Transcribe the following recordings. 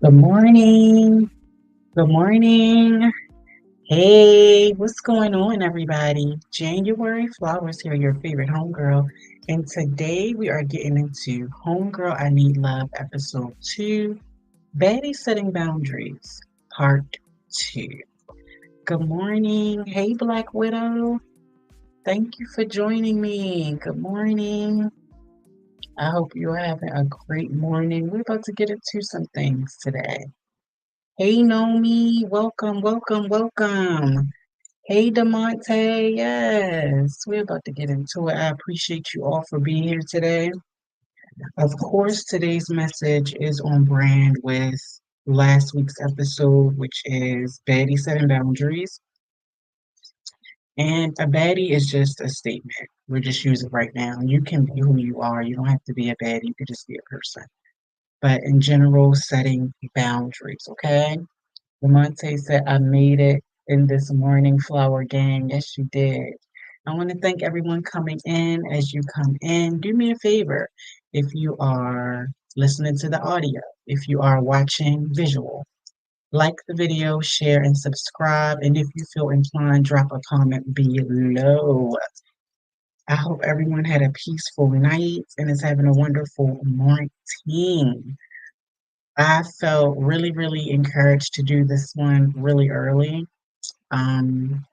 Good morning. Good morning. Hey, what's going on, everybody? January Flowers here, your favorite homegirl. And today we are getting into Homegirl I Need Love, episode 2, Baddies Setting Boundaries, part 2. Good morning. Hey, Black Widow. Thank you for joining me. Good morning. I hope you're having a great morning. We're about to get into some things today. Hey, Nomi, welcome, welcome, welcome. Hey, Demonte, yes, we're about to get into it. I appreciate you all for being here today. Of course, today's message is on brand with last week's episode, which is baddie setting boundaries. And a baddie is just a statement. We're just using it right now. You can be who you are. You don't have to be a baddie. You could just be a person. But in general, setting boundaries, okay? Lamonte said, I made it in this morning flower gang. Yes, you did. I want to thank everyone coming in. As you come in, do me a favor. If you are listening to the audio, if you are watching visual, like the video, share, and subscribe. And if you feel inclined, drop a comment below. I hope everyone had a peaceful night and is having a wonderful morning. I felt really, really encouraged to do this one really early. Um,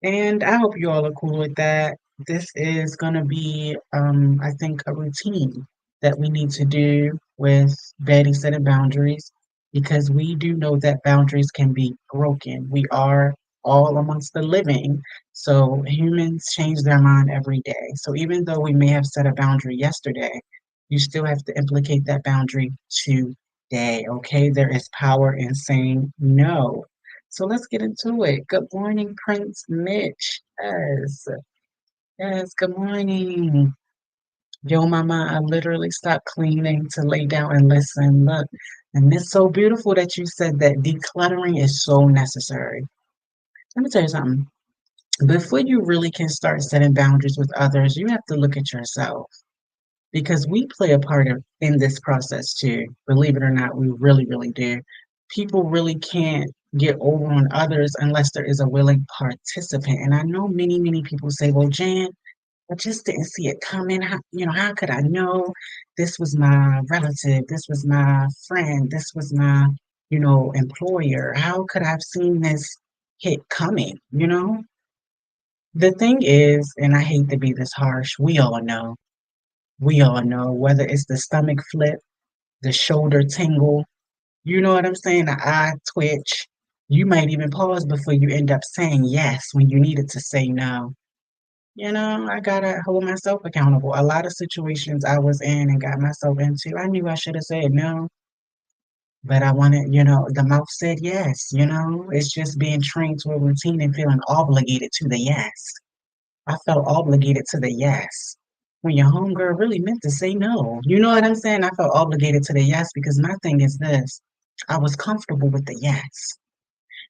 and I hope you all are cool with that. This is going to be, I think, a routine that we need to do with Betty setting boundaries because we do know that boundaries can be broken. We are all amongst the living. So humans change their mind every day. So even though we may have set a boundary yesterday, you still have to implicate that boundary today. Okay. There is power in saying no. So let's get into it. Good morning, Prince Mitch. Yes, yes, good morning. Yo, mama, I literally stopped cleaning to lay down and listen. Look, and it's so beautiful that you said that decluttering is so necessary. Let me tell you something. Before you really can start setting boundaries with others, you have to look at yourself because we play a part in this process too. Believe it or not, we really, really do. People really can't get over on others unless there is a willing participant. And I know many, many people say, "Well, Jan, I just didn't see it coming. How could I know? This was my relative. This was my friend. This was my, employer. How could I have seen this hit coming? The thing is, and I hate to be this harsh, we all know whether it's the stomach flip, the shoulder tingle, you know what I'm saying? The eye twitch. You might even pause before you end up saying yes when you needed to say no. I gotta hold myself accountable. A lot of situations I was in and got myself into, I knew I should have said no, but I wanted, the mouth said yes, it's just being trained to a routine and feeling obligated to the yes. I felt obligated to the yes. When your homegirl really meant to say no. You know what I'm saying? I felt obligated to the yes because my thing is this. I was comfortable with the yes.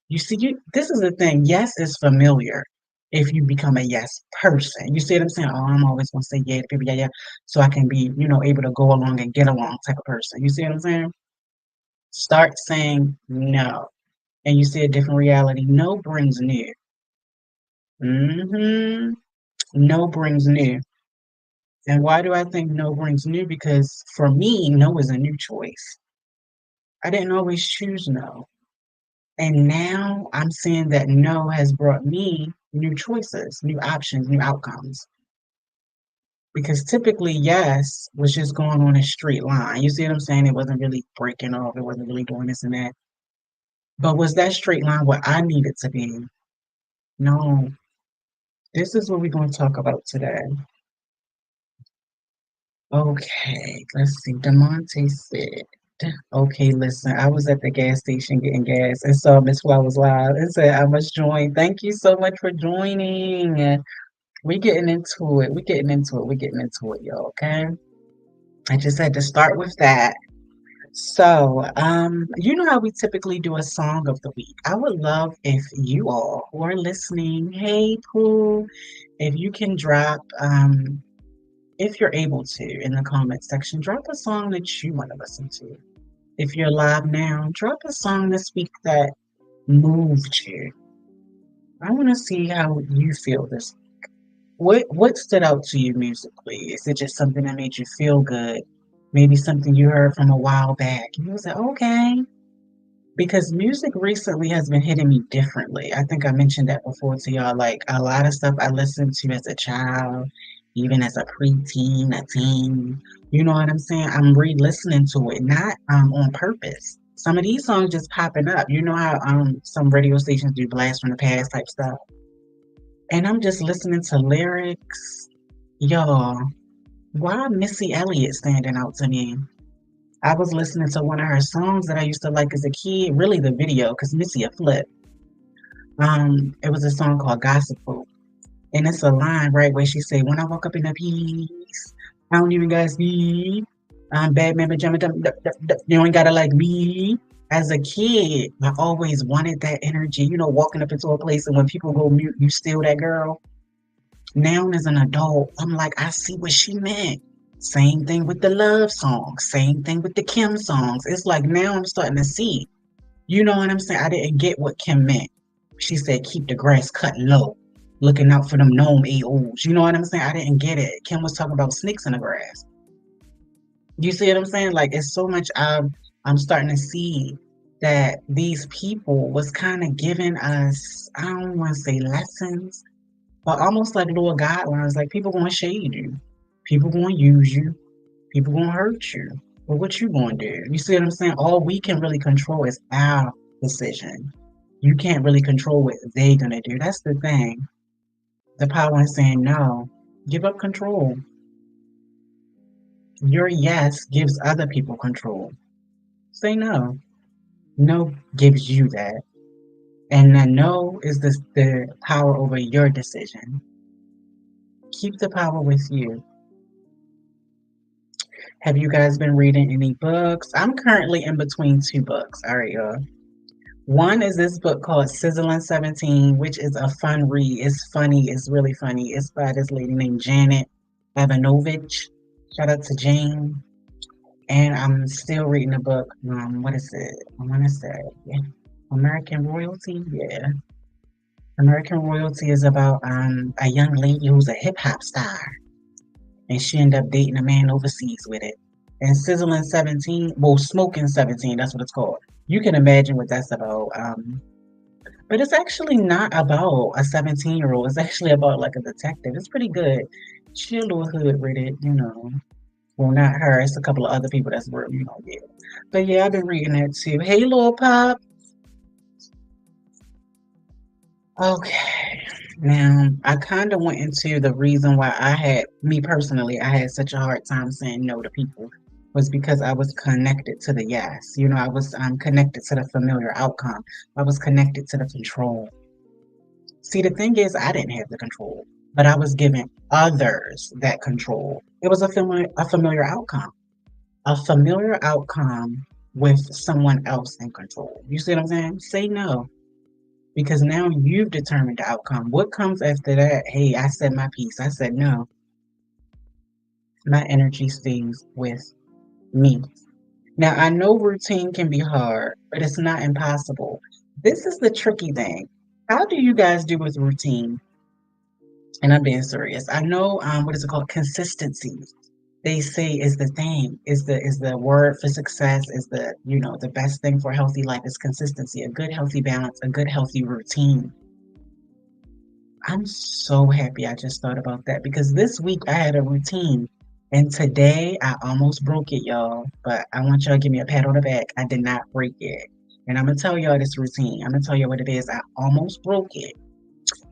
You see, this is the thing. Yes is familiar if you become a yes person. You see what I'm saying? Oh, I'm always gonna say yeah to people, yeah, yeah. So I can be, able to go along and get along type of person. You see what I'm saying? Start saying no. And you see a different reality. No brings new. hmm No brings new. And why do I think no brings new? Because for me, no is a new choice. I didn't always choose no. And now I'm seeing that no has brought me new choices, new options, new outcomes. Because typically, yes was just going on a straight line. You see what I'm saying? It wasn't really breaking off, it wasn't really doing this and that. But was that straight line what I needed to be? No. This is what we're going to talk about today. Okay, let's see. DeMonte said, okay, listen, I was at the gas station getting gas and saw Miss Flowers live and said I must join. Thank you so much for joining. We getting into it. We getting into it. We getting into it, y'all. Okay. I just had to start with that. So, you know how we typically do a song of the week. I would love if you all who are listening, hey Pooh, if you can drop, if you're able to, in the comment section, drop a song that you want to listen to. If you're live now, drop a song this week that moved you. I want to see how you feel this. What stood out to you musically? Is it just something that made you feel good? Maybe something you heard from a while back. And you was like, okay. Because music recently has been hitting me differently. I think I mentioned that before to y'all. Like a lot of stuff I listened to as a child, even as a preteen, a teen. You know what I'm saying? I'm re-listening to it, not on purpose. Some of these songs just popping up. You know how some radio stations do blast from the past type stuff. And I'm just listening to lyrics. Y'all, why Missy Elliott standing out to me? I was listening to one of her songs that I used to like as a kid, really the video, because Missy a flip. It was a song called Gossip Book. And it's a line, right, where she say, when I woke up in the peace, I don't even gotta speak. I'm Batman pajama, you ain't gotta like me. As a kid, I always wanted that energy, walking up into a place and when people go mute, you steal that girl. Now as an adult, I'm like, I see what she meant. Same thing with the love songs, same thing with the Kim songs. It's like now I'm starting to see. You know what I'm saying? I didn't get what Kim meant. She said, keep the grass cut low, looking out for them gnome AOs. You know what I'm saying? I didn't get it. Kim was talking about snakes in the grass. You see what I'm saying? Like, it's so much I'm starting to see that these people was kind of giving us, I don't want to say lessons, but almost like little guidelines. Like, people going to shade you. People going to use you. People going to hurt you. But what you going to do? You see what I'm saying? All we can really control is our decision. You can't really control what they gonna do. That's the thing. The power in saying no. Give up control. Your yes gives other people control. Say no. No gives you that. And the no is the power over your decision. Keep the power with you. Have you guys been reading any books? I'm currently in between two books. All right, y'all. One is this book called Sizzling 17, which is a fun read. It's funny. It's really funny. It's by this lady named Janet Abanovich. Shout out to Jane. And I'm still reading the book. What is it? I want to say American Royalty. Yeah. American Royalty is about a young lady who's a hip hop star. And she ended up dating a man overseas with it. And Sizzling 17, well, Smoking 17, that's what it's called. You can imagine what that's about. But it's actually not about a 17-year-old. It's actually about like a detective. It's pretty good. She a little hood with it. Well, not her. It's a couple of other people that's real, yeah. But yeah, I've been reading that too. Hey, little pop. Okay. Now, I kind of went into the reason why me personally, I had such a hard time saying no to people was because I was connected to the yes. I was connected to the familiar outcome. I was connected to the control. See, the thing is, I didn't have the control, but I was giving others that control. It was a familiar outcome, a familiar outcome with someone else in control. You see what I'm saying? Say no, because now you've determined the outcome. What comes after that? Hey, I said my piece. I said no. My energy stays with me. Now, I know routine can be hard, but it's not impossible. This is the tricky thing. How do you guys do with routine? And I'm being serious. I know what is it called? Consistency. They say is the thing, is the word for success, is the best thing for a healthy life is consistency, a good healthy balance, a good healthy routine. I'm so happy I just thought about that because this week I had a routine and today I almost broke it, y'all. But I want y'all to give me a pat on the back. I did not break it. And I'm gonna tell y'all this routine. I'm gonna tell you what it is. I almost broke it.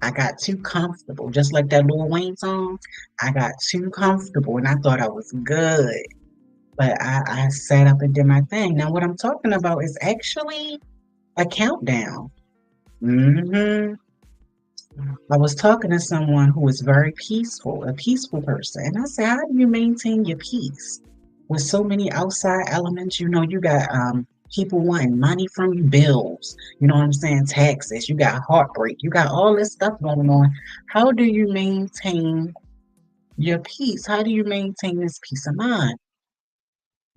I got too comfortable, just like that Lil Wayne song. I got too comfortable and I thought I was good. But I sat up and did my thing. Now, what I'm talking about is actually a countdown. hmm I was talking to someone who was very peaceful, a peaceful person. And I said, how do you maintain your peace with so many outside elements? You got people wanting money from you, bills, you know what I'm saying, taxes, you got heartbreak, you got all this stuff going on. How do you maintain your peace? How do you maintain this peace of mind?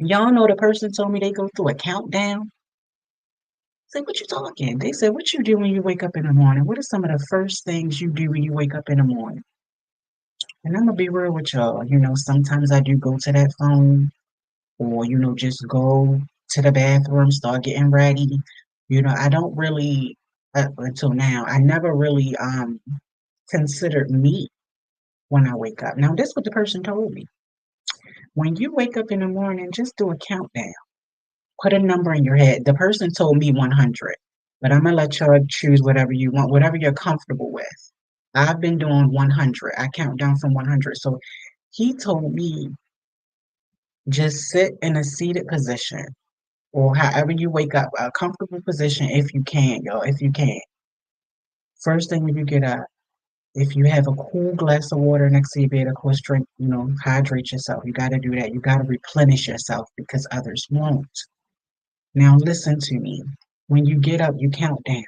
Y'all know the person told me they go through a countdown. I said, what you talking? They said, what you do when you wake up in the morning? What are some of the first things you do when you wake up in the morning? And I'm gonna be real with y'all. Sometimes I do go to that phone or, just go to the bathroom, start getting ready. I don't really, up until now, I never really considered me when I wake up. Now, this is what the person told me. When you wake up in the morning, just do a countdown. Put a number in your head. The person told me 100, but I'm gonna let y'all choose whatever you want, whatever you're comfortable with. I've been doing 100. I count down from 100. So he told me just sit in a seated position or however you wake up, a comfortable position if you can, y'all, if you can. First thing when you get up, if you have a cool glass of water next to your bed, of course, drink, hydrate yourself. You got to do that. You got to replenish yourself because others won't. Now, listen to me. When you get up, you count down.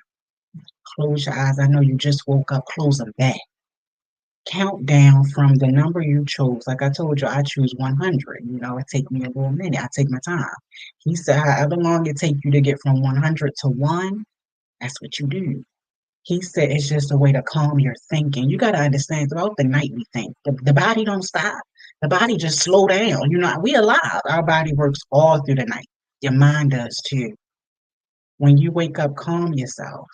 Close your eyes. I know you just woke up. Close them back. Count down from the number you chose. Like I told you, I choose 100. It take me a little minute. I take my time. He said, however long it take you to get from 100 to 1, that's what you do. He said it's just a way to calm your thinking. You got to understand throughout the night we think. The body don't stop. The body just slow down. We alive. Our body works all through the night. Your mind does too. When you wake up, calm yourself.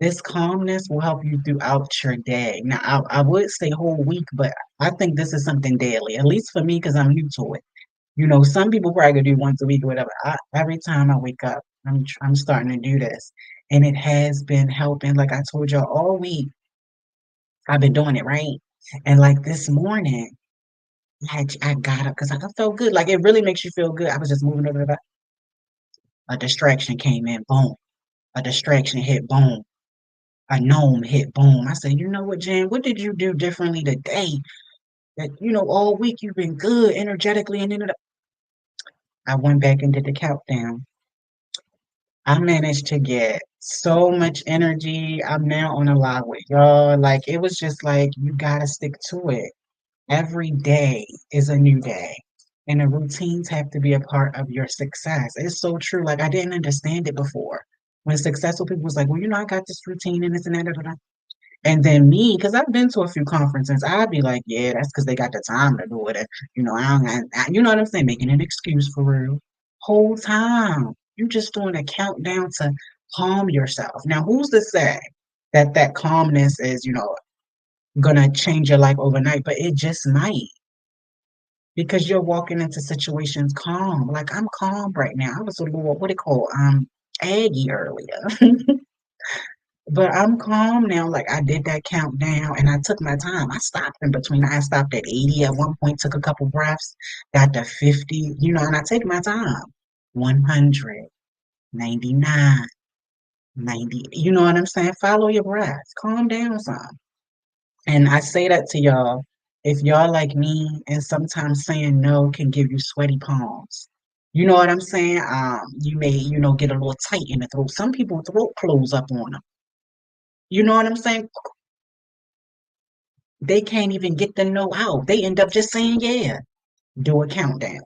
This calmness will help you throughout your day. Now, I would say whole week, but I think this is something daily, at least for me, because I'm new to it. Some people probably do once a week or whatever. Every time I wake up, I'm starting to do this, and it has been helping. Like I told y'all all week, I've been doing it right. And like this morning, I got up because I felt good. Like it really makes you feel good. I was just moving over the a distraction came in, boom. A distraction hit, boom. A gnome hit, boom. I said, you know what, Jen? What did you do differently today? That all week you've been good energetically, and then I went back and did the countdown. I managed to get so much energy. I'm now on a lot with y'all. Like it was just like you gotta stick to it. Every day is a new day. And the routines have to be a part of your success. It's so true. Like I didn't understand it before. When successful people was like, well, I got this routine and this and that. Da, da, da. And then me, because I've been to a few conferences, I'd be like, yeah, that's because they got the time to do it. And, I don't, you know what I'm saying? Making an excuse for real. Whole time. You just doing a countdown to calm yourself. Now, who's to say that that calmness is, gonna change your life overnight? But it just might because you're walking into situations calm. Like I'm calm right now. I was a little, what do you call, aggy earlier. But I'm calm now. Like I did that countdown and I took my time. I stopped in between. I stopped at 80 at one point, took a couple breaths, got to 50, and I take my time. 100, 99, 90. You know what I'm saying? Follow your breath. Calm down some. And I say that to y'all. If y'all like me and sometimes saying no can give you sweaty palms. You know what I'm saying? You may, get a little tight in the throat. Some people throat close up on them. You know what I'm saying? They can't even get the no out. They end up just saying, yeah, do a countdown.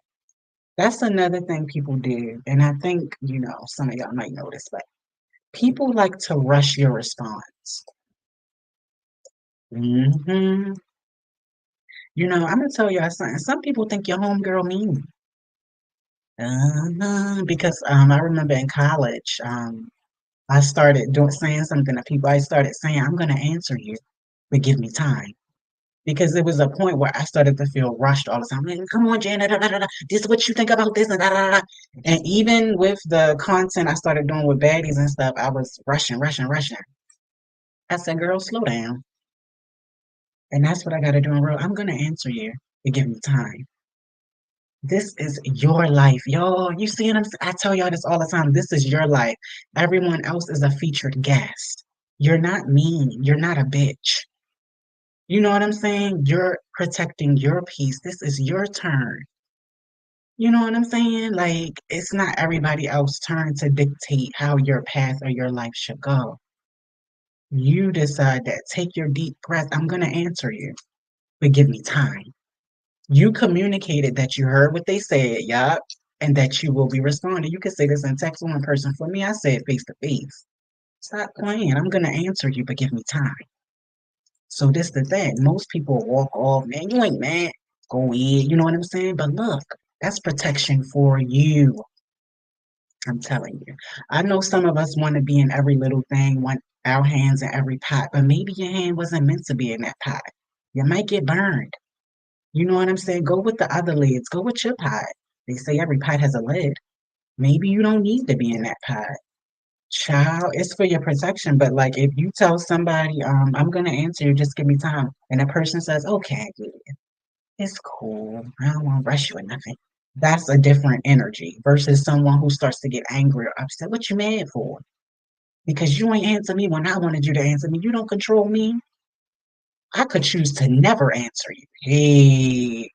That's another thing people do. And I think, some of y'all might know this, but people like to rush your response. hmm I'm going to tell y'all something. Some people think your homegirl mean. Because I remember in college, I started doing saying something to people. I started saying, I'm going to answer you, but give me time. Because there was a point where I started to feel rushed all the time. Like, come on, Janet, da, da, da, da. This is what you think about this, and da, da, da. And even with the content I started doing with baddies and stuff, I was rushing, rushing, rushing. I said, girl, slow down. And that's what I got to do in real. I'm going to answer you, but give me time. This is your life, y'all. You see what I tell y'all this all the time. This is your life. Everyone else is a featured guest. You're not mean. You're not a bitch. You know what I'm saying? You're protecting your peace. This is your turn. You know what I'm saying? Like, it's not everybody else's turn to dictate how your path or your life should go. You decide that. Take your deep breath. I'm going to answer you, but give me time. You communicated that you heard what they said. Yup. and that you will be responding. You can say this in text or in person. For me, I say it face to face. Stop playing. I'm gonna answer you, but give me time. So this the thing. Most people walk off, man, you ain't mad. Go ahead, you know what I'm saying? But look, that's protection for you. I'm telling you. I know some of us want to be in every little thing, want our hands in every pot, but maybe your hand wasn't meant to be in that pot. You might get burned. You know what I'm saying? Go with the other lids. Go with your pot. They say every pot has a lid. Maybe you don't need to be in that pot. Child, it's for your protection. But like if you tell somebody, I'm gonna answer you, just give me time. And a person says, okay, yeah, it's cool. I don't want to rush you or nothing. That's a different energy versus someone who starts to get angry or upset. What you mad for? Because you ain't answer me when I wanted you to answer me. You don't control me. I could choose to never answer you. Hey,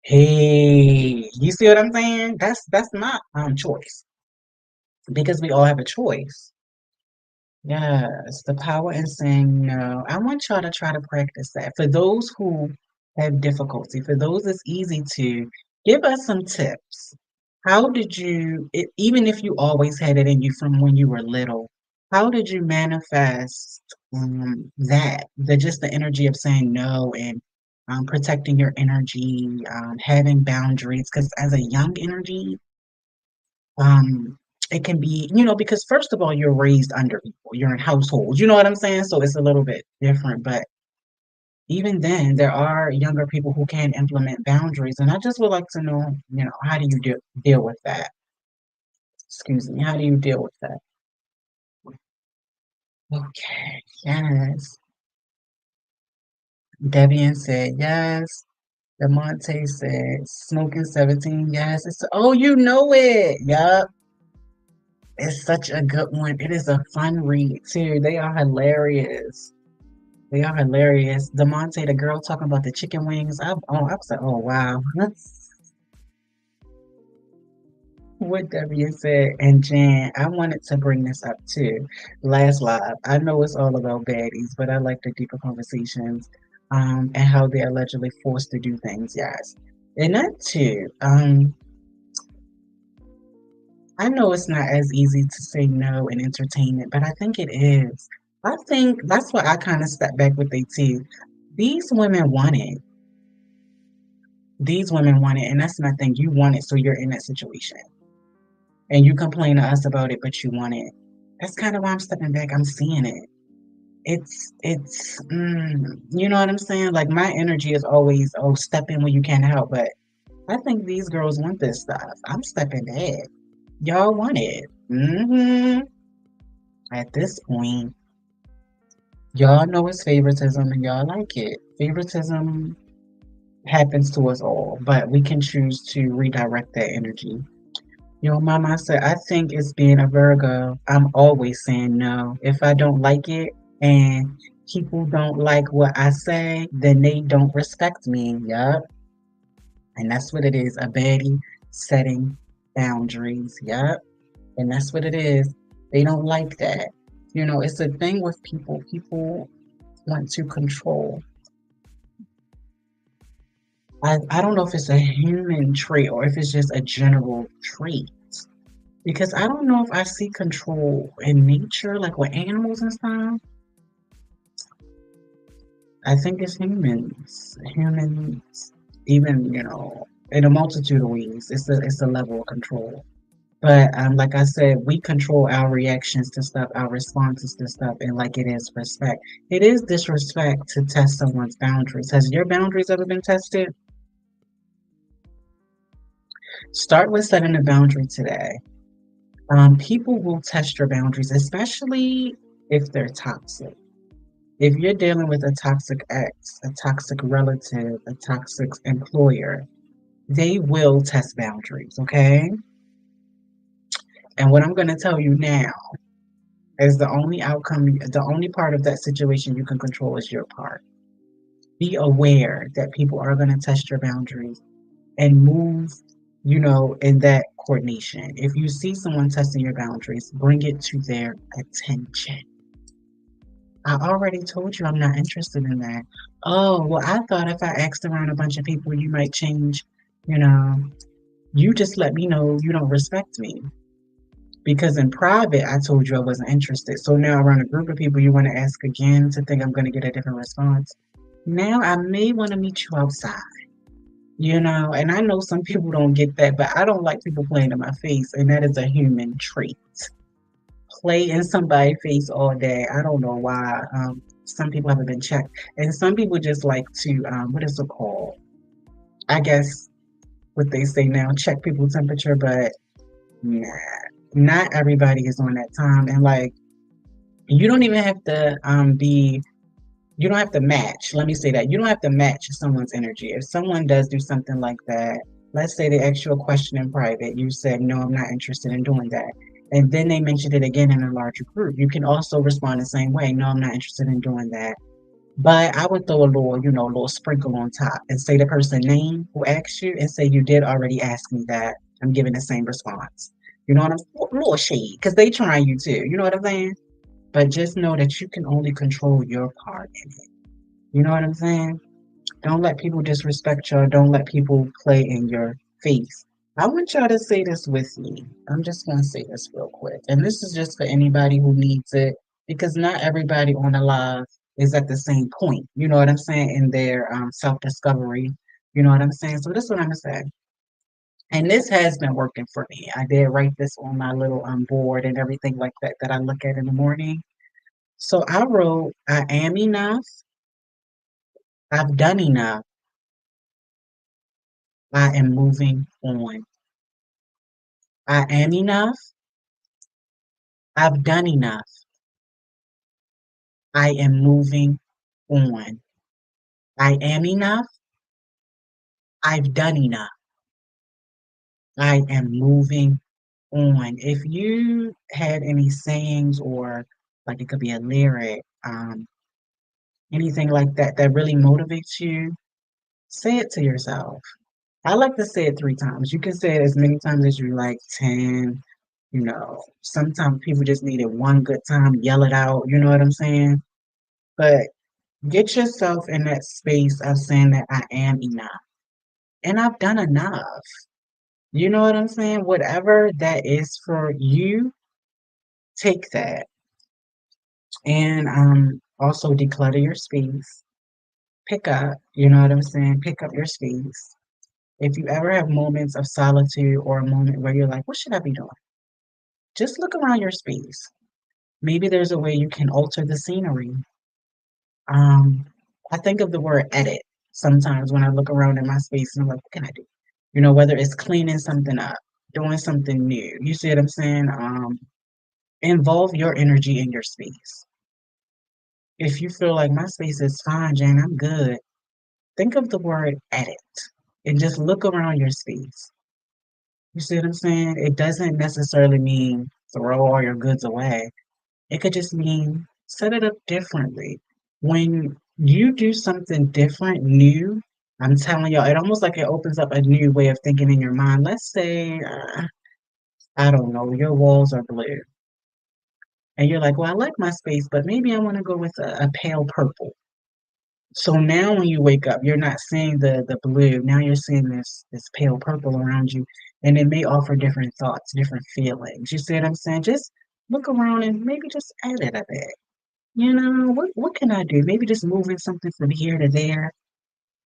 hey, you see what I'm saying? That's not choice because we all have a choice. Yes, the power in saying no. I want y'all to try to practice that. For those who have difficulty, for those it's easy to, give us some tips. How did you, even if you always had it in you from when you were little, how did you manifest that? Just the energy of saying no and protecting your energy, having boundaries. Because as a young energy, um, it can be, because first of all, you're raised under people, you're in households, you know what I'm saying? So it's a little bit different, but even then, there are younger people who can implement boundaries, and I just would like to know, how do you deal with that? Excuse me, how do you deal with that? Okay, yes. Debian said yes. Demonte said smoking 17, yes. Oh, you know it. Yup. It's such a good one. It is a fun read too. They are hilarious. They are hilarious. Demonte, the girl talking about the chicken wings. I was like, oh wow. What Debbie said, and Jan, I wanted to bring this up too. Last live, I know it's all about baddies, but I like the deeper conversations, and how they're allegedly forced to do things. Yes, and that too. I know it's not as easy to say no in entertainment, but I think it is. I think that's why I kind of stepped back with AT. These women want it. These women want it, and that's my thing. You want it, so you're in that situation. And you complain to us about it, but you want it. That's kind of why I'm stepping back. I'm seeing it. You know what I'm saying? Like my energy is always, oh, step in when you can help. But I think these girls want this stuff. I'm stepping back. Y'all want it. At this point, y'all know it's favoritism and y'all like it. Favoritism happens to us all, but we can choose to redirect that energy. Yo, mama said, I think it's being a Virgo. I'm always saying no. If I don't like it and people don't like what I say, then they don't respect me. Yup. And that's what it is. A baddie setting boundaries. Yup. And that's what it is. They don't like that. It's a thing with people. People want to control. I don't know if it's a human trait or if it's just a general trait. Because I don't know if I see control in nature, like with animals and stuff. I think it's humans. Humans, even, in a multitude of ways, it's a level of control. But like I said, we control our reactions to stuff, our responses to stuff, and like it is respect. It is disrespect to test someone's boundaries. Has your boundaries ever been tested? Start with setting a boundary today. People will test your boundaries, especially if they're toxic. If you're dealing with a toxic ex, a toxic relative, a toxic employer, they will test boundaries, okay? And what I'm going to tell you now is the only outcome, the only part of that situation you can control is your part. Be aware that people are going to test your boundaries and move, in that coordination. If you see someone testing your boundaries, bring it to their attention. I already told you I'm not interested in that. Oh, well, I thought if I asked around a bunch of people, you might change, you know. You just let me know you don't respect me. Because in private, I told you I wasn't interested. So now around a group of people, you want to ask again to think I'm going to get a different response. Now I may want to meet you outside, and I know some people don't get that, but I don't like people playing in my face, and that is a human trait. Play in somebody's face all day. I don't know why. Some people haven't been checked, and some people just like to, what is it called? I guess what they say now, check people's temperature, but nah, not everybody is on that time. And like, you don't even have to you don't have to match. Let me say that. You don't have to match someone's energy. If someone does do something like that, let's say they asked you a question in private, you said, no, I'm not interested in doing that. And then they mentioned it again in a larger group. You can also respond the same way. No, I'm not interested in doing that. But I would throw a little, a little sprinkle on top and say the person name who asked you and say you did already ask me that. I'm giving the same response. You know what I'm saying? A little shade because they trying you too. You know what I'm saying? But just know that you can only control your part in it. You know what I'm saying? Don't let people disrespect y'all. Don't let people play in your face. I want y'all to say this with me. I'm just going to say this real quick. And this is just for anybody who needs it because not everybody on the live is at the same point. You know what I'm saying? In their self discovery. You know what I'm saying? So this is what I'm going to say. And this has been working for me. I did write this on my little board and everything like that that I look at in the morning. So I wrote, I am enough. I've done enough. I am moving on. I am enough. I've done enough. I am moving on. I am enough. I've done enough. I am moving on. If you had any sayings or like it could be a lyric, anything like that that really motivates you, say it to yourself. I like to say it 3 times. You can say it as many times as you like, 10. Sometimes people just need it one good time, yell it out. You know what I'm saying? But get yourself in that space of saying that I am enough. And I've done enough. You know what I'm saying? Whatever that is for you, take that. And also declutter your space. Pick up, you know what I'm saying? Pick up your space. If you ever have moments of solitude or a moment where you're like, what should I be doing? Just look around your space. Maybe there's a way you can alter the scenery. Um, I think of the word edit sometimes when I look around in my space and I'm like, what can I do? Whether it's cleaning something up, doing something new. You see what I'm saying? Involve your energy in your space. If you feel like my space is fine, Jane, I'm good, think of the word edit and just look around your space. You see what I'm saying? It doesn't necessarily mean throw all your goods away. It could just mean set it up differently. When you do something different, new, I'm telling y'all, it almost like it opens up a new way of thinking in your mind. Let's say, I don't know, your walls are blue. And you're like, well, I like my space, but maybe I want to go with a pale purple. So now when you wake up, you're not seeing the blue. Now you're seeing this pale purple around you. And it may offer different thoughts, different feelings. You see what I'm saying? Just look around and maybe just edit a bit. What can I do? Maybe just moving something from here to there.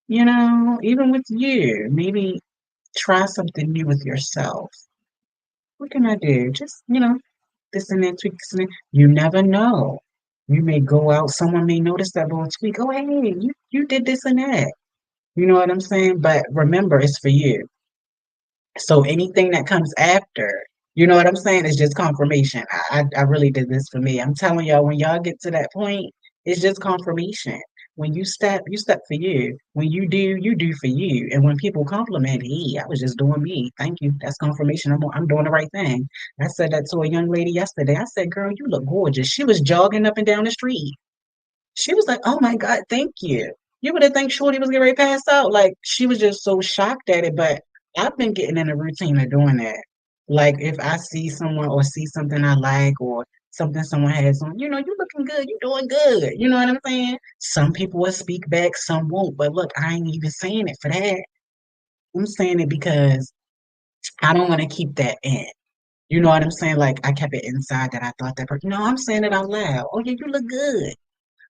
Even with you, maybe try something new with yourself. What can I do? Just, this and that, tweak this and that. You never know. You may go out, someone may notice that little tweak. Oh, hey, you did this and that. You know what I'm saying? But remember, it's for you. So anything that comes after, you know what I'm saying, is just confirmation. I really did this for me. I'm telling y'all, when y'all get to that point, it's just confirmation. When you step for you. When you do for you. And when people compliment, hey, I was just doing me. Thank you. That's confirmation. I'm doing the right thing. I said that to a young lady yesterday. I said, girl, you look gorgeous. She was jogging up and down the street. She was like, "Oh my God, thank you." You would have think Shorty was getting ready to pass out. Like she was just so shocked at it. But I've been getting in a routine of doing that. Like if I see someone or see something I like or something someone has on, you looking good, you doing good. You know what I'm saying? Some people will speak back, some won't. But look, I ain't even saying it for that. I'm saying it because I don't want to keep that in. You know what I'm saying? Like I kept it inside that I thought that person. No, I'm saying it out loud. Oh yeah, you look good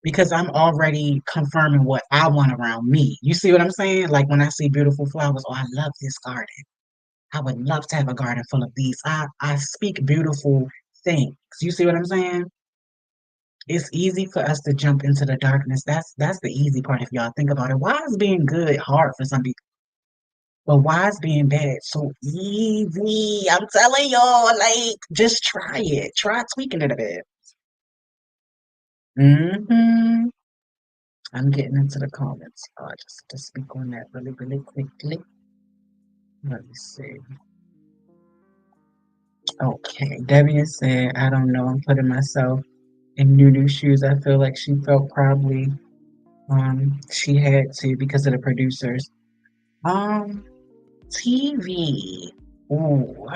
because I'm already confirming what I want around me. You see what I'm saying? Like when I see beautiful flowers, oh, I love this garden. I would love to have a garden full of these. I speak beautiful things. You see what I'm saying? It's easy for us to jump into the darkness. That's the easy part if y'all think about it. Why is being good hard for some people? But why is being bad so easy? I'm telling y'all, like, just try it. Try tweaking it a bit. Hmm I'm getting into the comments. Just to speak on that really, really quickly. Let me see. Okay, Debbie said, I don't know. I'm putting myself in Nunu's shoes. I feel like she felt probably she had to because of the producers. Um, TV. Ooh,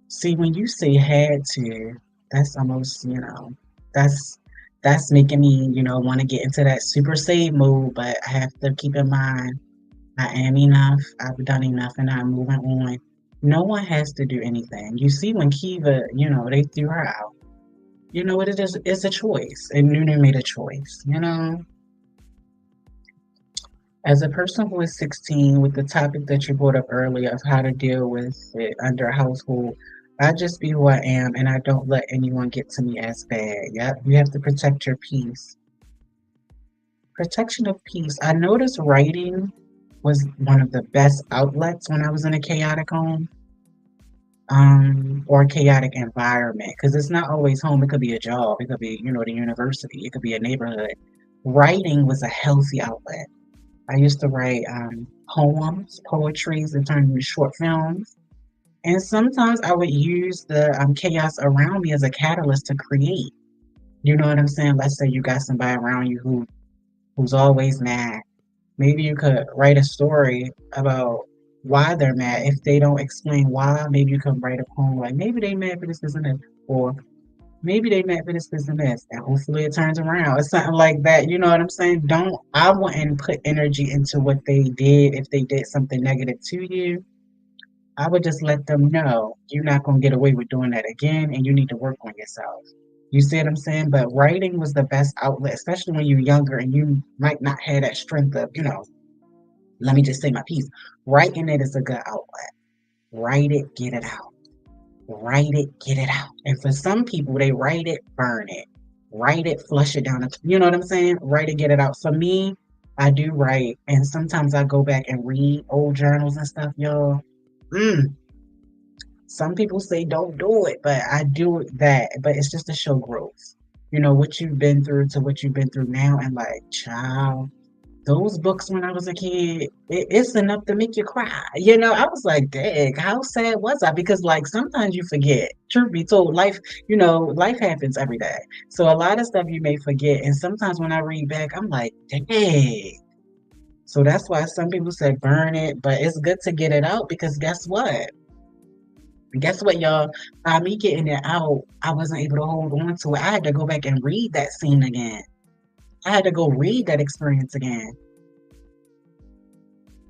see, when you say had to, that's almost, that's that's making me, want to get into that super save mode, but I have to keep in mind I am enough, I've done enough, and I'm moving on. No one has to do anything. You see, when Kiva, they threw her out. You know what it is? It's a choice, and Nunu made a choice. As a person who is 16, with the topic that you brought up earlier of how to deal with it under a household, I just be who I am and I don't let anyone get to me as bad. Yep, you have to protect your peace. Protection of peace. I noticed writing was one of the best outlets when I was in a chaotic home, or a chaotic environment. Because it's not always home, it could be a job, it could be, the university, it could be a neighborhood. Writing was a healthy outlet. I used to write poems, poetries, and turn into short films. And sometimes I would use the chaos around me as a catalyst to create. You know what I'm saying? Let's say you got somebody around you who's always mad. Maybe you could write a story about why they're mad. If they don't explain why, maybe you could write a poem like maybe they mad for this, and this, or maybe they mad for this, and this, and hopefully it turns around. It's something like that. You know what I'm saying? I wouldn't put energy into what they did if they did something negative to you. I would just let them know you're not going to get away with doing that again and you need to work on yourself. You see what I'm saying? But writing was the best outlet, especially when you're younger and you might not have that strength of, let me just say my piece. Writing it is a good outlet. Write it, get it out. Write it, get it out. And for some people, they write it, burn it. Write it, flush it down. You know what I'm saying? Write it, get it out. For me, I do write, and sometimes I go back and read old journals and stuff, y'all. Mm, some people say don't do it, but I do that. But it's just to show growth. What you've been through to what you've been through now, and like, child, those books when I was a kid, it's enough to make you cry. I was like, dang, how sad was I? Because like sometimes you forget. Truth be told, life happens every day. So a lot of stuff you may forget. And sometimes when I read back, I'm like, dang. So that's why some people say burn it, but it's good to get it out because guess what? Guess what, y'all? By me getting it out, I wasn't able to hold on to it. I had to go back and read that scene again. I had to go read that experience again.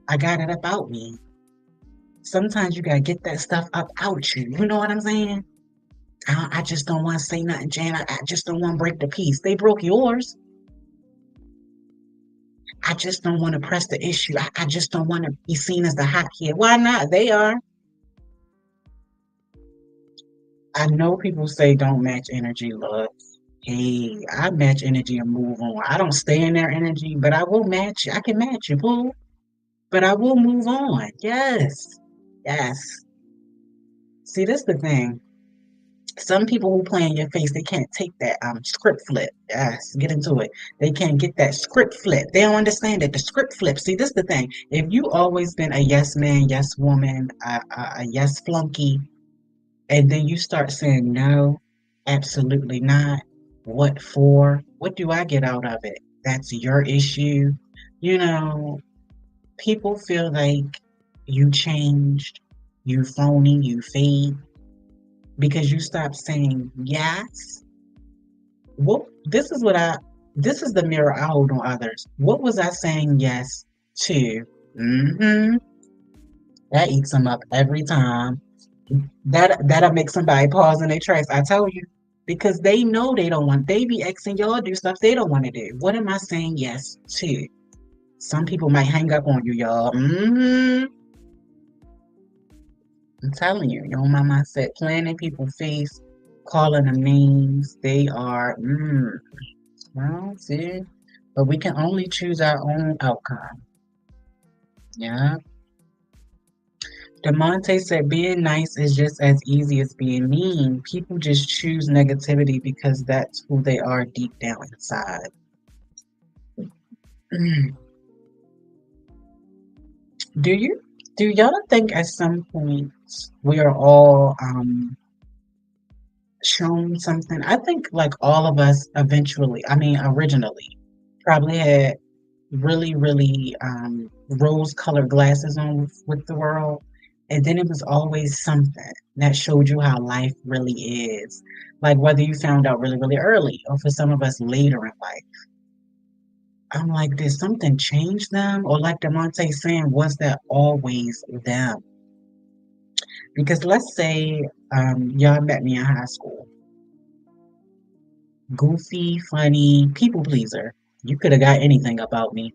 I got it about me. Sometimes you gotta get that stuff up out you. You know what I'm saying? I just don't want to say nothing, Jan. I just don't want to break the peace. They broke yours. I just don't want to press the issue. I just don't want to be seen as the hot kid. Why not? They are. I know people say don't match energy, love. Hey, I match energy and move on. I don't stay in their energy, but I will match. I can match you, boo. But I will move on. Yes. Yes. See, this the thing. Some people who play in your face, they can't take that script flip. Yes, get into it. They can't get that script flip. They don't understand it. The script flip. See, this is the thing. If you always been a yes man, yes woman, a yes flunky, and then you start saying no, absolutely not. What for? What do I get out of it? That's your issue. You know, people feel like you changed, you phony, you fake because you stopped saying yes. What this is the mirror I hold on others. What was I saying yes to? Mm-hmm. That eats them up every time. That'll make somebody pause in their tracks. I tell you, because they know they don't want. They be asking y'all do stuff they don't want to do. What am I saying yes to? Some people might hang up on you, y'all. I'm telling you, your mama said playing in people's face, calling them names. They are. Well, see, but we can only choose our own outcome. Yeah. Demonte said being nice is just as easy as being mean. People just choose negativity because that's who they are deep down inside. Do you do y'all think at some point we are all shown something? I think like all of us eventually, I mean originally, probably had really, really rose colored glasses on with the world. And then it was always something that showed you how life really is. Like whether you found out really, really early or for some of us later in life. I'm like, did something change them? Or like Demonte saying, was that always them? Because let's say y'all met me in high school. Goofy, funny, people pleaser. You could have got anything about me.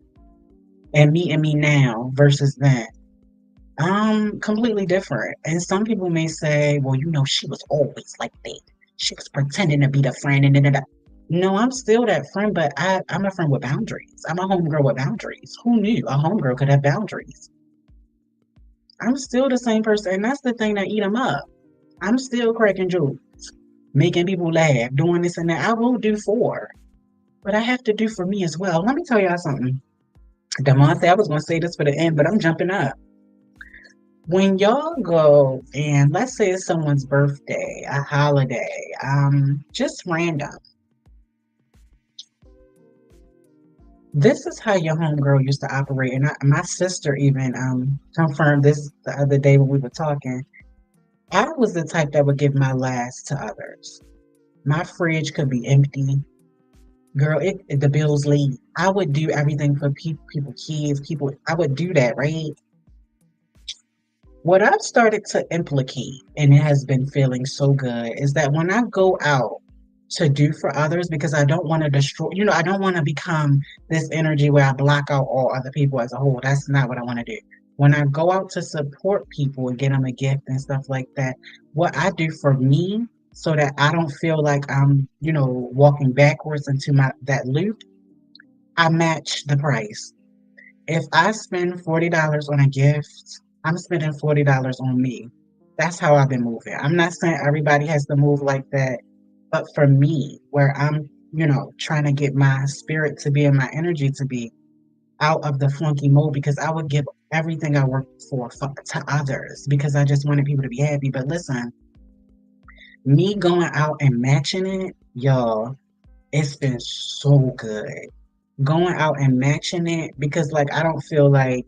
And meeting me now versus then. Completely different. And some people may say, well, she was always like that. She was pretending to be the friend and da, da, da. No, I'm still that friend, but I'm a friend with boundaries. I'm a homegirl with boundaries. Who knew a homegirl could have boundaries? I'm still the same person, and that's the thing that eat them up. I'm still cracking jokes, making people laugh, doing this and that. I will do for, but I have to do for me as well. Let me tell y'all something. Demonte, I was going to say this for the end, but I'm jumping up. When y'all go and let's say it's someone's birthday, a holiday, just random. This is how your homegirl used to operate, and my sister even confirmed this the other day when we were talking. I was the type that would give my last to others. My fridge could be empty, girl. The bills late. I would do everything for people, kids, people. I would do that, right? What I've started to implicate, and it has been feeling so good, is that when I go out to do for others, because I don't want to destroy, I don't want to become this energy where I block out all other people as a whole. That's not what I want to do. When I go out to support people and get them a gift and stuff like that, what I do for me so that I don't feel like I'm, walking backwards into my that loop, I match the price. If I spend $40 on a gift, I'm spending $40 on me. That's how I've been moving. I'm not saying everybody has to move like that, but for me, where I'm, trying to get my spirit to be and my energy to be out of the flunky mode because I would give everything I worked for to others because I just wanted people to be happy. But listen, me going out and matching it, y'all, it's been so good. Going out and matching it because like I don't feel like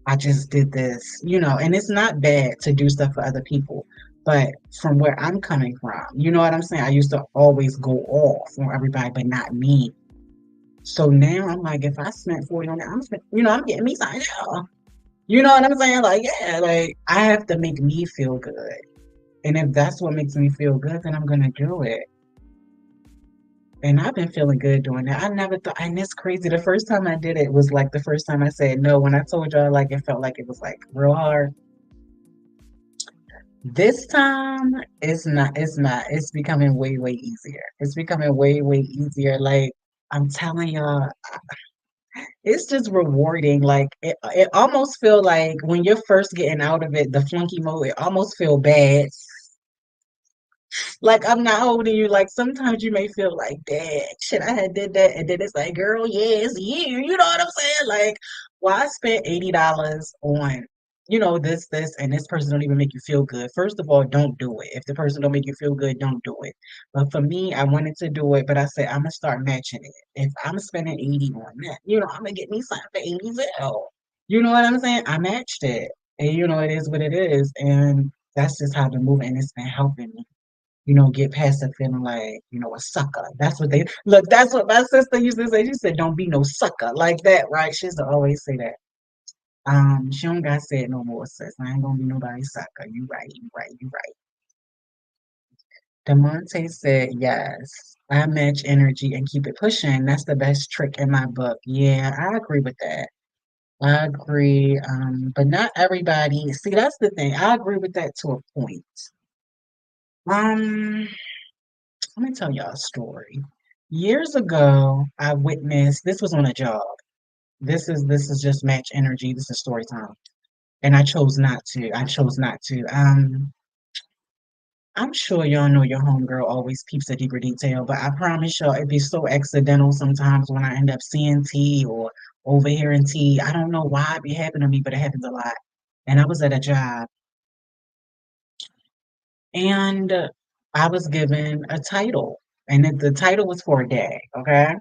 I just did this, and it's not bad to do stuff for other people. But from where I'm coming from, you know what I'm saying? I used to always go off on everybody, but not me. So now I'm like, if I spent 40 on it, I'm getting me something. Yeah. You know what I'm saying? Like, yeah, like I have to make me feel good. And if that's what makes me feel good, then I'm gonna do it. And I've been feeling good doing that. I never thought, and it's crazy. The first time I did it was like the first time I said no. When I told y'all, like, it felt like it was like real hard. This time, it's becoming way, way easier. It's becoming way, way easier. Like, I'm telling y'all, it's just rewarding. Like, it almost feel like when you're first getting out of it, the flunky mode, it almost feel bad. Like I'm not holding you. Like sometimes you may feel like, dang, shit, I had did that, and then it's like, girl, yeah, it's you. You know what I'm saying? Like, well, I spent $80 on, this, and this person don't even make you feel good. First of all, don't do it. If the person don't make you feel good, don't do it. But for me, I wanted to do it, but I said I'm gonna start matching it. If I'm spending 80 on that, I'm gonna get me something for 80 well. You know what I'm saying? I matched it, and it is what it is, and that's just how the movement has been helping me get past the feeling like, a sucker. That's what they look, that's what my sister used to say. She said, don't be no sucker like that, right? She used to always say that. She don't got said no more, sis. I ain't gonna be nobody's sucker. You right, you right, you right. Demonte said yes. I match energy and keep it pushing. That's the best trick in my book. Yeah, I agree with that. I agree. But not everybody. See, that's the thing. I agree with that to a point. Um, Let me tell y'all a story. Years ago, I witnessed this was on a job. This is just match energy. This is story time. And I chose not to. I chose not to. I'm sure y'all know your homegirl always peeps a deeper detail, but I promise y'all it'd be so accidental sometimes when I end up seeing T or overhearing T. I don't know why it be happening to me, but it happens a lot. And I was at a job and I was given a title. And the title was for a day, okay?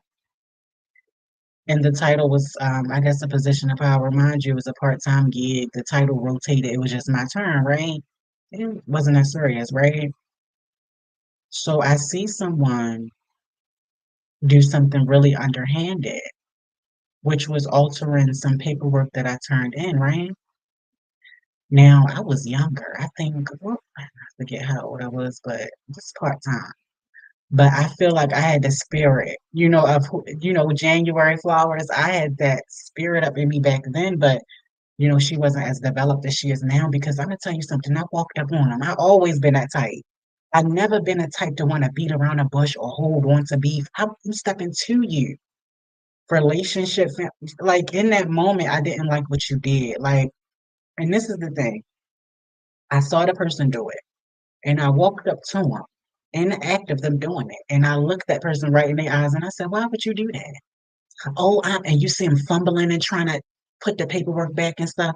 And the title was, I guess, a position of power. Mind you, it was a part-time gig. The title rotated. It was just my turn, right? It wasn't that serious, right? So I see someone do something really underhanded, which was altering some paperwork that I turned in, right? Now, I was younger. I think, well, I forget how old I was, but just part-time. But I feel like I had the spirit, January flowers. I had that spirit up in me back then, but she wasn't as developed as she is now because I'm gonna tell you something. I walked up on them. I always been that type. I've never been a type to want to beat around a bush or hold on to beef. I'm stepping to you. Relationship, like in that moment, I didn't like what you did. Like, and this is the thing. I saw the person do it, and I walked up to them in the act of them doing it, and I looked that person right in the eyes, and I said, "Why would you do that?" Oh, and you see him fumbling and trying to put the paperwork back and stuff.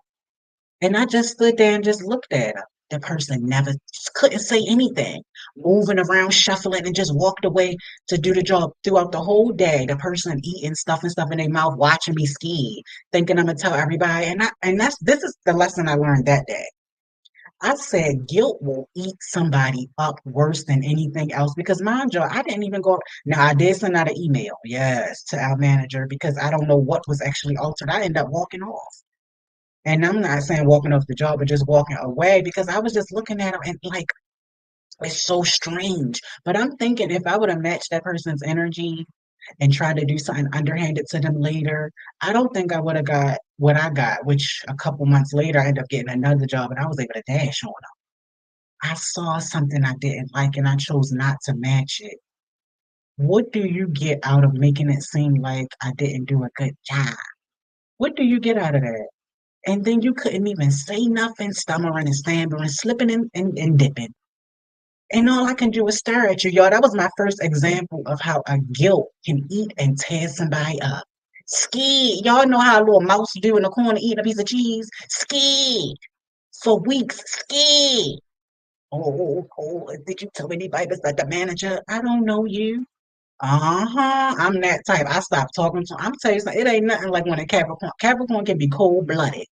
And I just stood there and just looked at her. The person never couldn't say anything, moving around, shuffling, and just walked away to do the job throughout the whole day. The person eating stuff and stuff in their mouth, watching me ski, thinking I'm gonna tell everybody. And this is the lesson I learned that day. I said guilt will eat somebody up worse than anything else because mind you, I didn't even go. Now I did send out an email, yes, to our manager because I don't know what was actually altered. I ended up walking off. And I'm not saying walking off the job, but just walking away because I was just looking at him and like, it's so strange. But I'm thinking if I would have matched that person's energy and tried to do something underhanded to them later, I don't think I would have got what I got, which a couple months later, I ended up getting another job and I was able to dash on them. I saw something I didn't like and I chose not to match it. What do you get out of making it seem like I didn't do a good job? What do you get out of that? And then you couldn't even say nothing, stammering and stammering, slipping and dipping. And all I can do is stare at you, y'all. That was my first example of how a guilt can eat and tear somebody up. Ski. Y'all know how a little mouse do in the corner eating a piece of cheese? Ski. For weeks. Ski. Did you tell anybody besides the manager? I don't know you. Uh-huh. I'm that type. I stopped talking to I'm telling you something. It ain't nothing like when a Capricorn. Capricorn can be cold-blooded.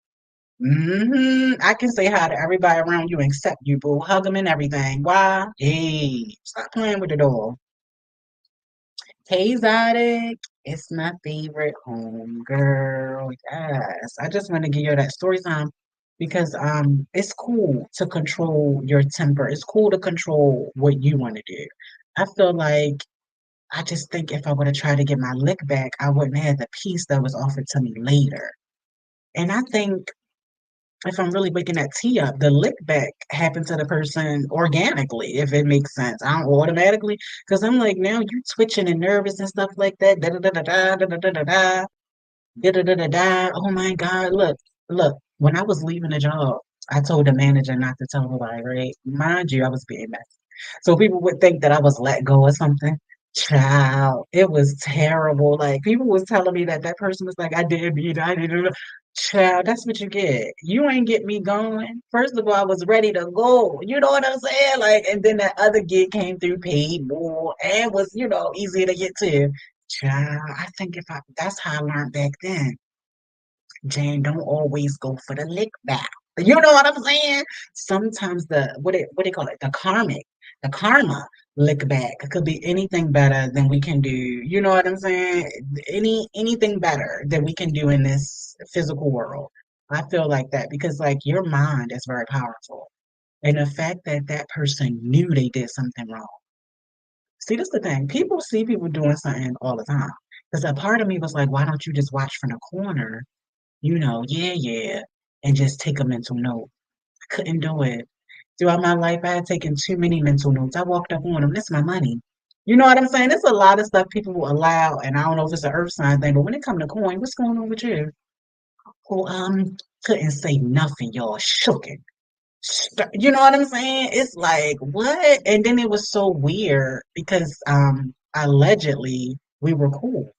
I can say hi to everybody around you except you, boo. Hug them and everything. Why? Hey, stop playing with the door. Hey, Zodic. It's my favorite home girl. Yes. I just want to give you that story time because it's cool to control your temper. It's cool to control what you want to do. I feel like I just think if I would have tried to get my lick back, I wouldn't have the peace that was offered to me later. And I think if I'm really waking that tea up, the lick back happened to the person organically, if it makes sense. I don't automatically, because I'm like, now you twitching and nervous and stuff like that. Da da da da da da da da da da da da da da da. Oh my God! Look. When I was leaving the job, I told the manager not to tell nobody. Right? Mind you, I was being messy, so people would think that I was let go or something. Child, it was terrible. Like people was telling me that that person was like, I didn't beat, I didn't. Child, that's what you get. You ain't get me going. First of all, I was ready to go. You know what I'm saying? Like, and then that other gig came through, paid more, and was, easier to get to. Child, I think that's how I learned back then. Jane, don't always go for the lick back. You know what I'm saying? Sometimes what they call it, the karma lick back could be anything better than we can do. You know what I'm saying? Anything better than we can do in this physical world. I feel like that because like your mind is very powerful. And the fact that that person knew they did something wrong. See, this the thing. People see people doing something all the time. Because a part of me was like, why don't you just watch from the corner? Yeah, yeah, and just take a mental note. I couldn't do it. Throughout my life, I had taken too many mental notes. I walked up on them. That's my money. You know what I'm saying? There's a lot of stuff people will allow, and I don't know if it's an earth sign thing, but when it comes to coin, what's going on with you? Well, couldn't say nothing, y'all. Shooken. You know what I'm saying? It's like, what? And then it was so weird because allegedly we were cool.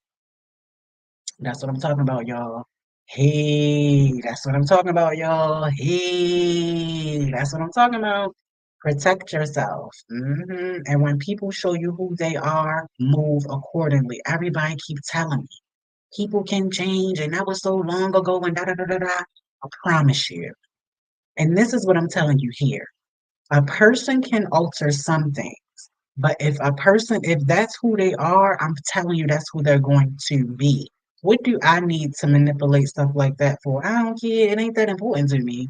That's what I'm talking about, y'all. Hey, that's what I'm talking about, y'all. Hey, that's what I'm talking about. Protect yourself. And when people show you who they are, move accordingly. Everybody keep telling me people can change, and that was so long ago, and da da da da da. I promise you. And this is what I'm telling you here. A person can alter something, but if that's who they are, I'm telling you, that's who they're going to be. What do I need to manipulate stuff like that for? I don't care. It ain't that important to me.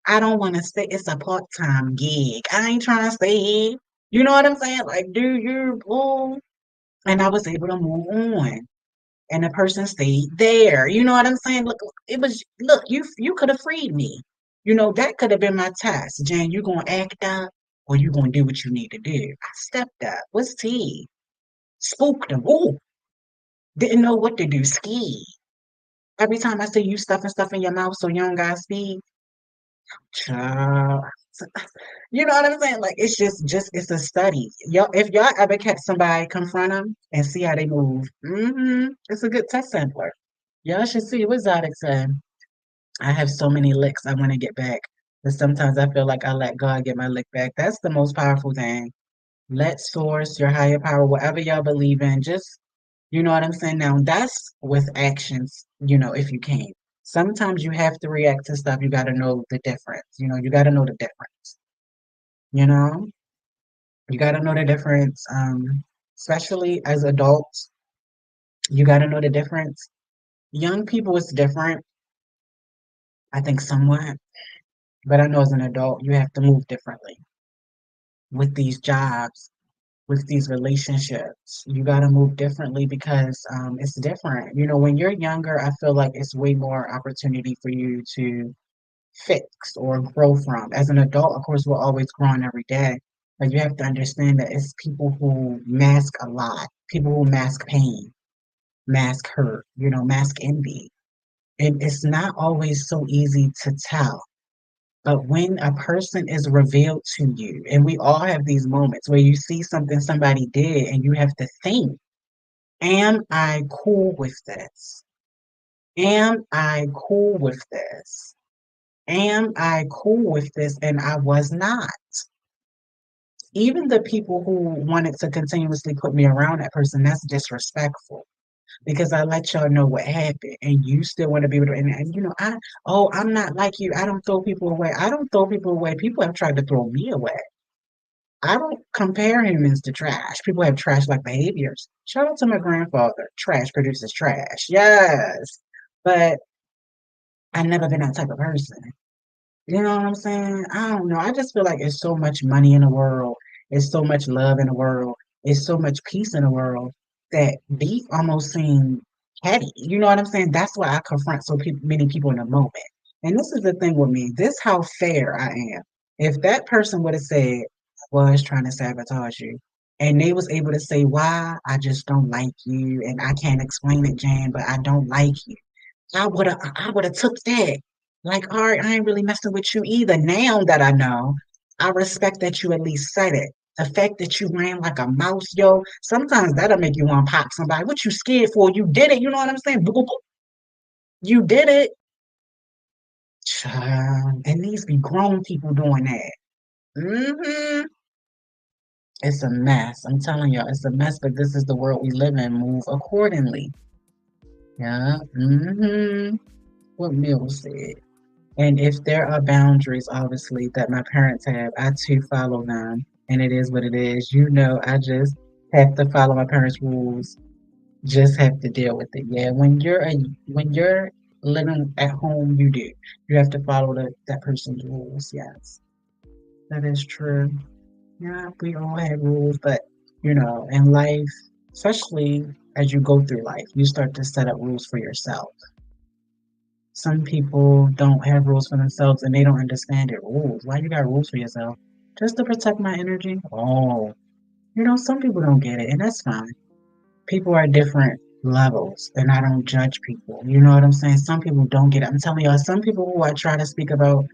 I don't want to stay. It's a part-time gig. I ain't trying to stay here. You know what I'm saying? Like, do your bull. And I was able to move on. And the person stayed there. You know what I'm saying? Look, you could have freed me. That could have been my task. Jan, you gonna act up or you gonna do what you need to do. I stepped up. What's tea? Spooked them. Ooh, didn't know what to do. Ski. Every time I say you stuffing stuff in your mouth so you don't got speed, child. You know what I'm saying? Like it's just it's a study. Y'all, if y'all ever catch somebody confront them and see how they move, it's a good test sampler. Y'all should see what Zodic said. I have so many licks I want to get back, but sometimes I feel like I let God get my lick back. That's the most powerful thing. Let source, your higher power, whatever y'all believe in, just you know what I'm saying? Now that's with actions, if you can. Sometimes you have to react to stuff. You got to know the difference. You got to know the difference. You know, you got to know the difference. Especially as adults, you got to know the difference. Young people, it's different. I think somewhat, but I know as an adult, you have to move differently with these jobs, with these relationships. You got to move differently because it's different. When you're younger, I feel like it's way more opportunity for you to fix or grow from. As an adult, of course, we're always growing every day, but you have to understand that it's people who mask a lot, people who mask pain, mask hurt, mask envy. And it's not always so easy to tell. But when a person is revealed to you, and we all have these moments where you see something somebody did and you have to think, am I cool with this? Am I cool with this? Am I cool with this? And I was not. Even the people who wanted to continuously put me around that person, that's disrespectful because I let y'all know what happened and you still want to be able to, I'm not like you. I don't throw people away. I don't throw people away. People have tried to throw me away. I don't compare humans to trash. People have trash like behaviors. Shout out to my grandfather. Trash produces trash. Yes. But I've never been that type of person. You know what I'm saying? I don't know. I just feel like there's so much money in the world. There's so much love in the world. There's so much peace in the world that beef almost seems petty. You know what I'm saying? That's why I confront many people in a moment. And this is the thing with me. This how fair I am. If that person would have said, I was trying to sabotage you, and they was able to say, why? I just don't like you, and I can't explain it, Jan, but I don't like you. I would have took that. Like, all right, I ain't really messing with you either. Now that I know, I respect that you at least said it. The fact that you ran like a mouse, yo, sometimes that'll make you want to pop somebody. What you scared for? You did it. You know what I'm saying? Boop, boop, boop. You did it. Child. And these be grown people doing that. It's a mess. I'm telling y'all, it's a mess, but this is the world we live in. Move accordingly. Yeah. What Mill said. And if there are boundaries, obviously, that my parents have, I too follow them. And it is what it is. I just have to follow my parents' rules. Just have to deal with it. Yeah, when you're living at home, you do. You have to follow that person's rules. Yes, that is true. Yeah, we all have rules, but in life, especially as you go through life, you start to set up rules for yourself. Some people don't have rules for themselves and they don't understand it. Rules. Why you got rules for yourself? Just to protect my energy? Oh, some people don't get it, and that's fine. People are different levels, and I don't judge people. You know what I'm saying? Some people don't get it. I'm telling y'all, some people who I try to speak about,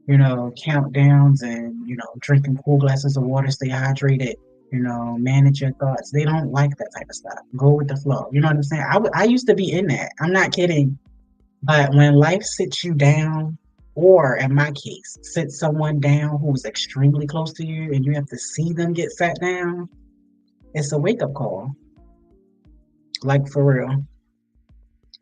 countdowns and, drinking cool glasses of water, stay hydrated, manage your thoughts. They don't like that type of stuff. Go with the flow. You know what I'm saying? I used to be in that. I'm not kidding. But when life sits you down, or in my case, sits someone down who's extremely close to you and you have to see them get sat down, it's a wake up call. Like for real.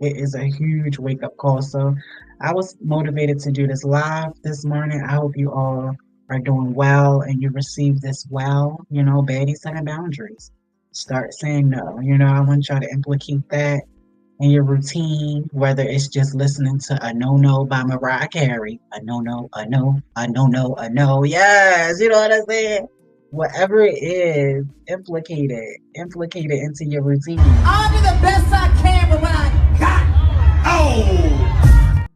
It is a huge wake up call. So I was motivated to do this live this morning. I hope you all are doing well and you receive this well. Baddies setting boundaries. Start saying no. I want y'all to implicate that in your routine, whether it's just listening to A No No by Mariah Carey. A no no, a no, a no no, a no. Yes, you know what I'm saying? Whatever it is, implicate it into your routine. I'll do the best I can with what I got. Oh!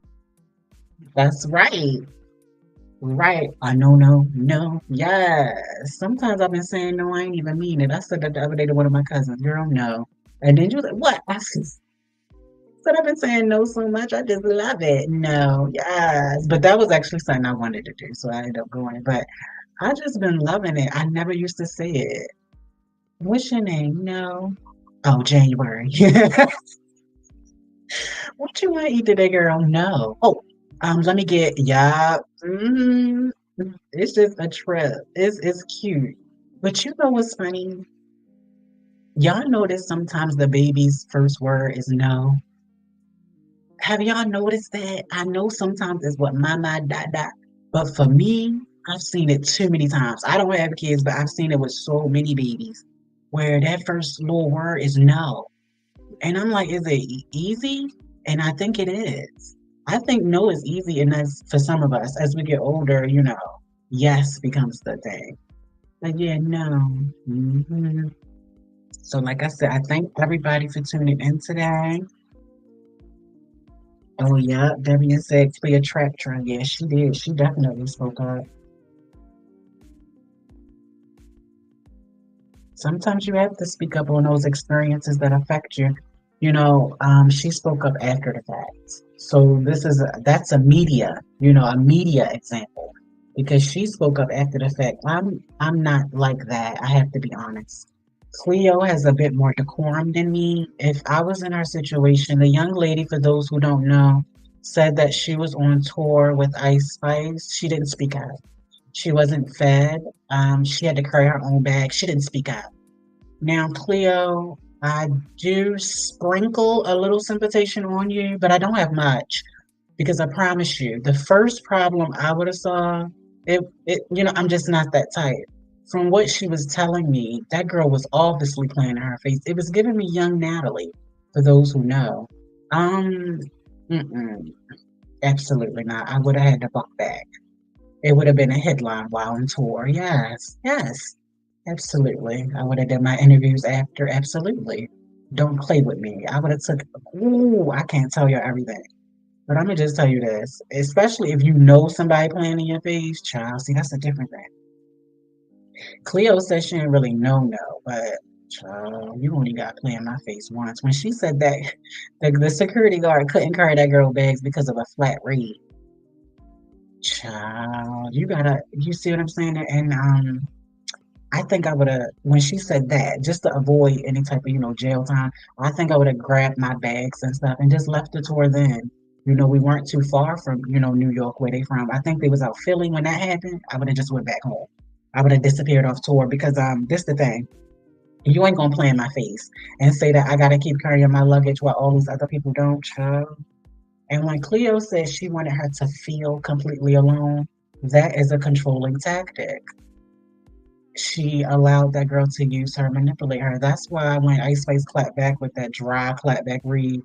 That's right. Right. A no no no. Yes. Sometimes I've been saying no, I ain't even mean it. I said that the other day to one of my cousins, girl, no. And then she was like, what? I said I've been saying no so much, I just love it. No, yes. But that was actually something I wanted to do, so I ended up going. But I just been loving it. I never used to say it. What's your name? No. Oh, January. What you want to eat today, girl? No. Oh, let me get yeah. It's just a trip. It's cute. But you know what's funny? Y'all notice sometimes the baby's first word is no. Have y'all noticed that? I know sometimes it's what mama dot dot, but for me, I've seen it too many times. I don't have kids, but I've seen it with so many babies where that first little word is no. And I'm like, is it easy? And I think it is. I think no is easy, and that's for some of us. As we get older, yes becomes the thing. But yeah, no. So, like I said, I thank everybody for tuning in today. Oh, yeah, Debian said Cleopatra. Yeah, she did. She definitely spoke up. Sometimes you have to speak up on those experiences that affect you. She spoke up after the fact. So that's a media example because she spoke up after the fact. I'm not like that. I have to be honest. Cleo has a bit more decorum than me. If I was in her situation, the young lady, for those who don't know, said that she was on tour with Ice Spice. She didn't speak out. She wasn't fed. She had to carry her own bag. She didn't speak out. Now, Cleo, I do sprinkle a little sympathization on you, but I don't have much because I promise you, the first problem I would have saw, I'm just not that type. From what she was telling me, that girl was obviously playing in her face. It was giving me young Natalie, for those who know. Um, mm-mm, absolutely not. I would have had to buck back. It would have been a headline while on tour. Yes, yes, absolutely. I would have done my interviews after. Absolutely. Don't play with me. I would have took. Ooh, I can't tell you everything, but I'm gonna just tell you this. Especially if you know somebody playing in your face, child. See, that's a different thing. Cleo said she didn't really know, but child, you only got to play in my face once. When she said that the security guard couldn't carry that girl bags because of a flat rate. Child, you see what I'm saying? And I think I would have, when she said that, just to avoid any type of, jail time, I think I would have grabbed my bags and stuff and just left the tour then. We weren't too far from, New York where they from. I think they was out Philly when that happened. I would have just went back home. I would have disappeared off tour because this the thing. You ain't gonna play in my face and say that I gotta keep carrying my luggage while all these other people don't, child. And when Cleo said she wanted her to feel completely alone, that is a controlling tactic. She allowed that girl to use her, manipulate her. That's why when Ice Spice clapped back with that dry clapback read,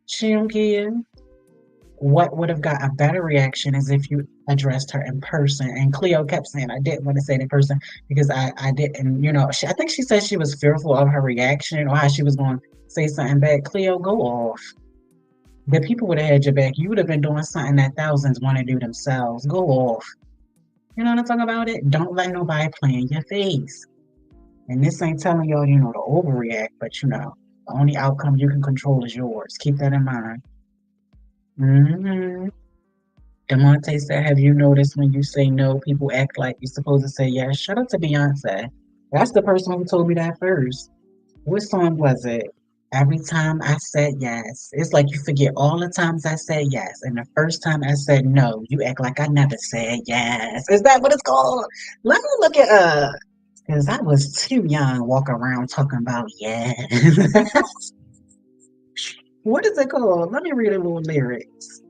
she don't care. What would have got a better reaction is if you addressed her in person. And Cleo kept saying, I didn't want to say it in person because I didn't, I think she said she was fearful of her reaction or how she was going to say something back. Cleo, go off. The people would have had your back. You would have been doing something that thousands want to do themselves. Go off. You know what I'm talking about? It. Don't let nobody play in your face. And this ain't telling y'all, to overreact, but the only outcome you can control is yours. Keep that in mind. Hmm. Demonte said, have you noticed when you say no, people act like you're supposed to say yes? Shout out to Beyonce. That's the person who told me that first. What song was it? Every time I said yes. It's like you forget all the times I said yes. And the first time I said no, you act like I never said yes. Is that what it's called? Let me look it up. Because I was too young walk around talking about yes. What is it called? Let me read a little lyrics.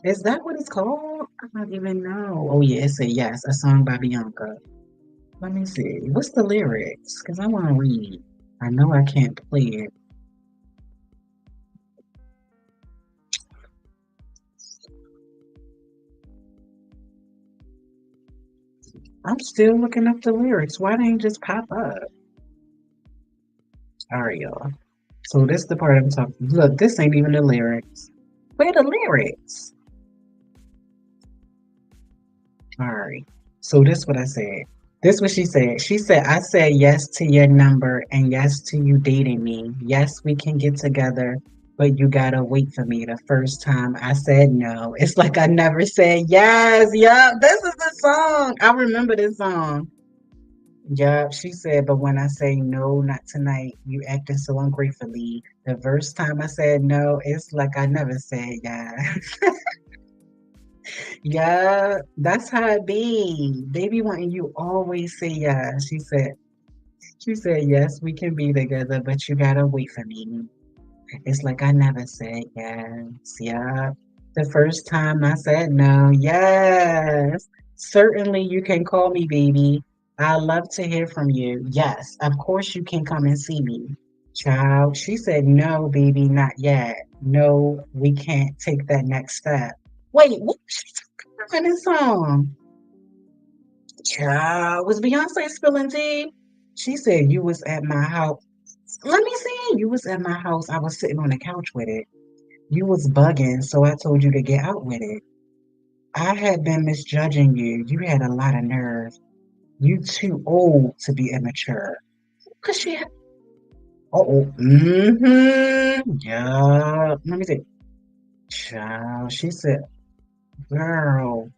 Is that what it's called? I don't even know. Oh yeah, it's a yes, a song by Bianca. Let me see. What's the lyrics? Because I want to read. I know I can't play it. I'm still looking up the lyrics. Why didn't just pop up? All right, y'all. So this is the part I'm talking. Look, this ain't even the lyrics. Where the lyrics? All right. So this what I said. This what she said. She said, I said yes to your number and yes to you dating me. Yes, we can get together, but you gotta wait for me. The first time I said no. It's like I never said yes. Yup, this is the song. I remember this song. Yup, she said, but when I say no, not tonight, you acting so ungratefully. The first time I said no, it's like I never said yes. Yeah, that's how it be. They be wanting you always say yes. She said, yes, we can be together, but you gotta wait for me. It's like I never said yes. Yeah. The first time I said no, yes. Certainly you can call me baby. I love to hear from you. Yes, of course you can come and see me. Child, she said, no, baby, not yet. No, we can't take that next step. Wait, what was she talking about in this song? Child, was Beyonce spilling tea? She said, you was at my house. Let me see. You was at my house. I was sitting on the couch with it. You was bugging, so I told you to get out with it. I had been misjudging you. You had a lot of nerve. You too old to be immature. Cause she had, oh, yeah. Let me see. Child, she said, girl,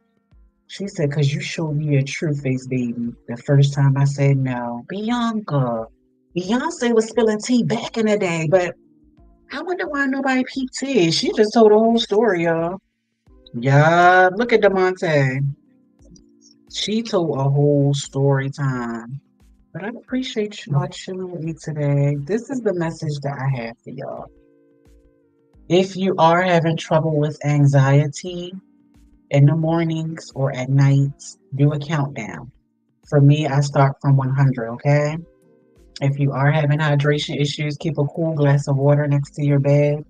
she said, cause you showed me your true face, baby. The first time I said no. Bianca. Beyonce was spilling tea back in the day, but I wonder why nobody peeped tea. She just told the whole story, y'all. Yeah, look at Demonte. She told a whole story time. But I appreciate y'all chilling with me today. This is the message that I have for y'all. If you are having trouble with anxiety in the mornings or at nights, do a countdown. For me, I start from 100, okay? If you are having hydration issues, keep a cool glass of water next to your bed.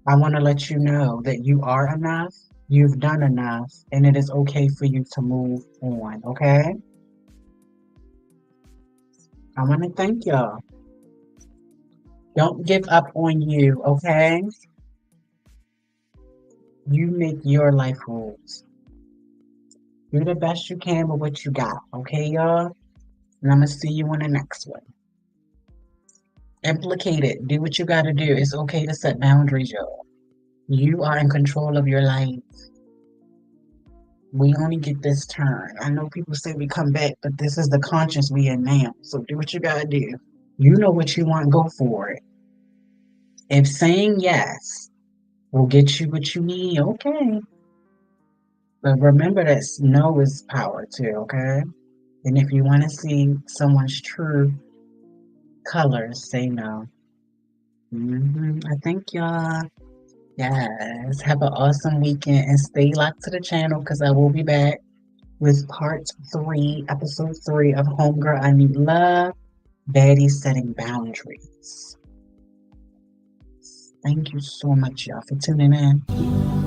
I want to let you know that you are enough, you've done enough, and it is okay for you to move on, okay? I want to thank y'all. Don't give up on you, okay? You make your life rules. Do the best you can with what you got, okay, y'all? And I'm going to see you on the next one. Implicate it. Do what you got to do. It's okay to set boundaries, y'all. You are in control of your life. We only get this turn. I know people say we come back, but this is the conscience we in now. So do what you gotta do. You know what you want, go for it. If saying yes will get you what you need, okay. But remember that no is power too, okay? And if you want to see someone's true colors, say no. I thank y'all. Yes. Have an awesome weekend and stay locked to the channel because I will be back with part 3, episode 3 of Homegirl I Need Love, Baddies Setting Boundaries. Thank you so much, y'all, for tuning in.